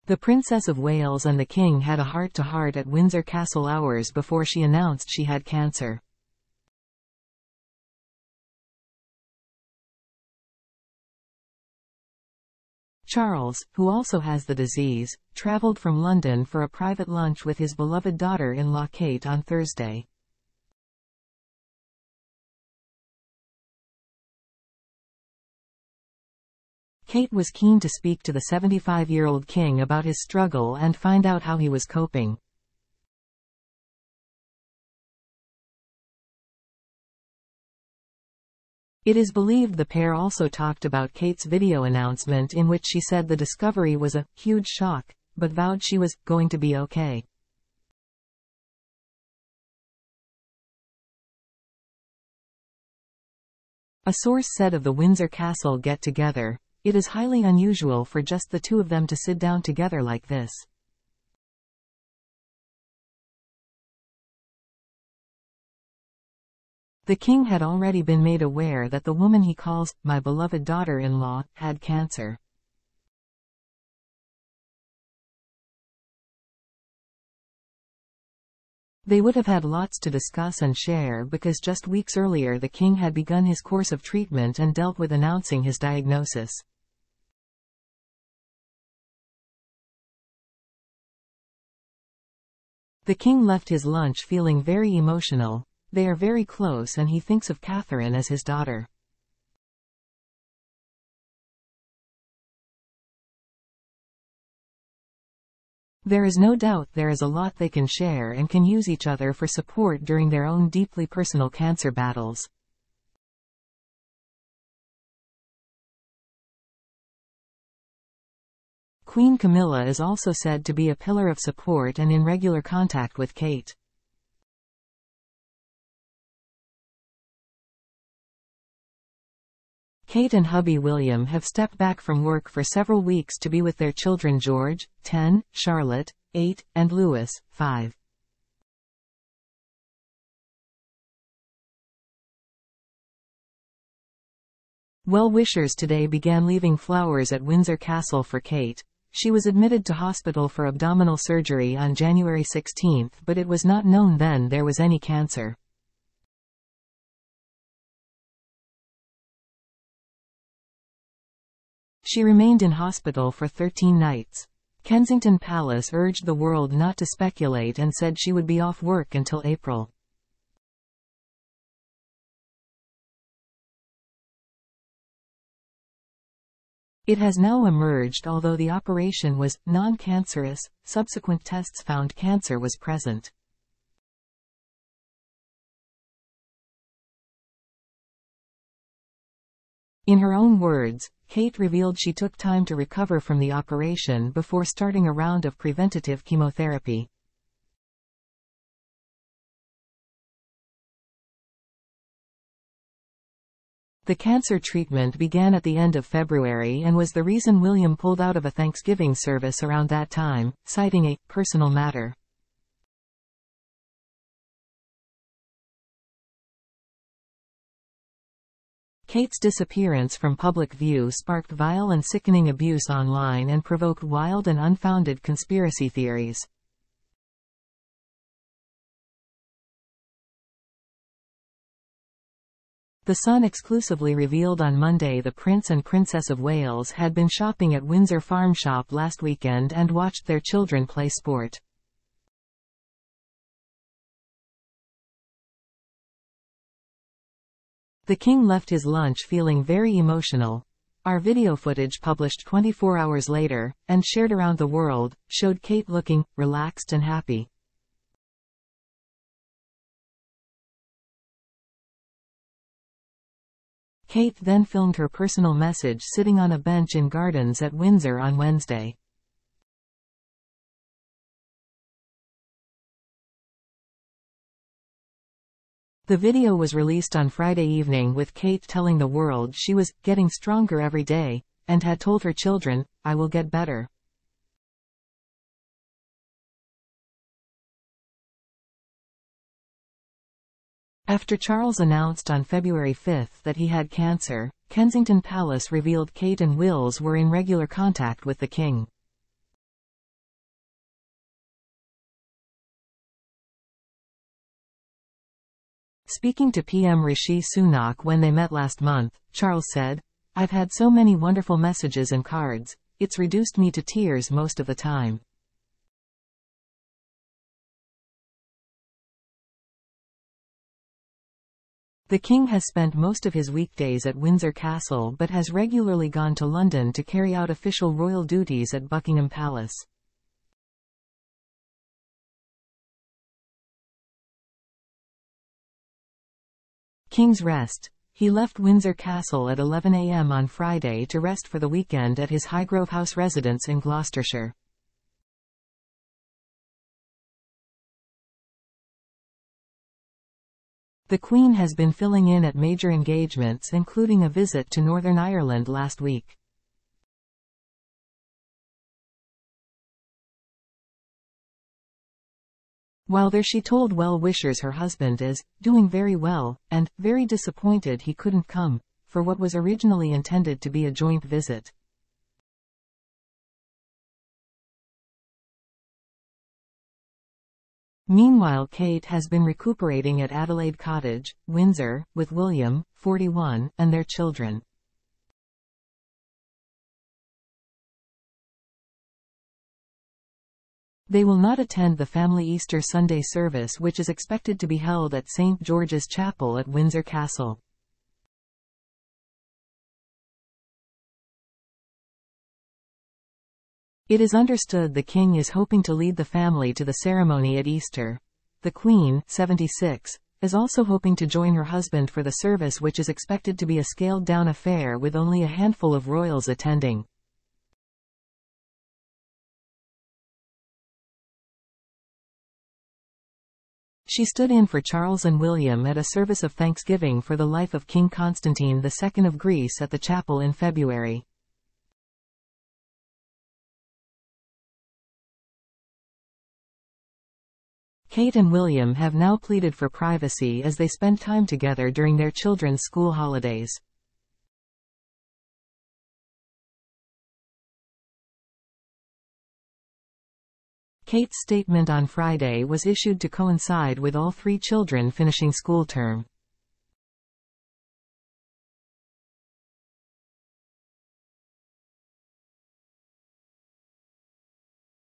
The Princess of Wales and the King had a heart-to-heart at Windsor Castle hours before she announced she had cancer. Charles, who also has the disease, travelled from London for a private lunch with his beloved daughter-in-law Kate on Thursday. Kate was keen to speak to the 75-year-old king about his struggle and find out how he was coping. It is believed the pair also talked about Kate's video announcement in which she said the discovery was a huge shock, but vowed she was going to be okay. A source said of the Windsor Castle get-together, "It is highly unusual for just the two of them to sit down together like this." The king had already been made aware that the woman he calls "my beloved daughter-in-law" had cancer. They would have had lots to discuss and share because just weeks earlier the king had begun his course of treatment and dealt with announcing his diagnosis. The king left his lunch feeling very emotional. They are very close and he thinks of Catherine as his daughter. There is no doubt there is a lot they can share and can use each other for support during their own deeply personal cancer battles. Queen Camilla is also said to be a pillar of support and in regular contact with Kate. Kate and hubby William have stepped back from work for several weeks to be with their children George, 10, Charlotte, 8, and Louis, 5. Well-wishers today began leaving flowers at Windsor Castle for Kate. She was admitted to hospital for abdominal surgery on January 16, but it was not known then there was any cancer. She remained in hospital for 13 nights. Kensington Palace urged the world not to speculate and said she would be off work until April. It has now emerged although the operation was non-cancerous, subsequent tests found cancer was present. In her own words, Kate revealed she took time to recover from the operation before starting a round of preventative chemotherapy. The cancer treatment began at the end of February and was the reason William pulled out of a Thanksgiving service around that time, citing a personal matter. Kate's disappearance from public view sparked vile and sickening abuse online and provoked wild and unfounded conspiracy theories. The Sun exclusively revealed on Monday the Prince and Princess of Wales had been shopping at Windsor Farm Shop last weekend and watched their children play sport. The king left his lunch feeling very emotional. Our video footage published 24 hours later, and shared around the world, showed Kate looking relaxed and happy. Kate then filmed her personal message sitting on a bench in gardens at Windsor on Wednesday. The video was released on Friday evening with Kate telling the world she was getting stronger every day, and had told her children, "I will get better." After Charles announced on February 5 that he had cancer, Kensington Palace revealed Kate and Wills were in regular contact with the king. Speaking to PM Rishi Sunak when they met last month, Charles said, "I've had so many wonderful messages and cards, it's reduced me to tears most of the time." The King has spent most of his weekdays at Windsor Castle but has regularly gone to London to carry out official royal duties at Buckingham Palace. King's Rest. He left Windsor Castle at 11 a.m. on Friday to rest for the weekend at his Highgrove House residence in Gloucestershire. The Queen has been filling in at major engagements, including a visit to Northern Ireland last week. While there she told well-wishers her husband is doing very well, and very disappointed he couldn't come, for what was originally intended to be a joint visit. Meanwhile, Kate has been recuperating at Adelaide Cottage, Windsor, with William, 41, and their children. They will not attend the family Easter Sunday service, which is expected to be held at St. George's Chapel at Windsor Castle. It is understood the King is hoping to lead the family to the ceremony at Easter. The Queen, 76, is also hoping to join her husband for the service, which is expected to be a scaled-down affair with only a handful of royals attending. She stood in for Charles and William at a service of thanksgiving for the life of King Constantine II of Greece at the chapel in February. Kate and William have now pleaded for privacy as they spend time together during their children's school holidays. Kate's statement on Friday was issued to coincide with all three children finishing school term.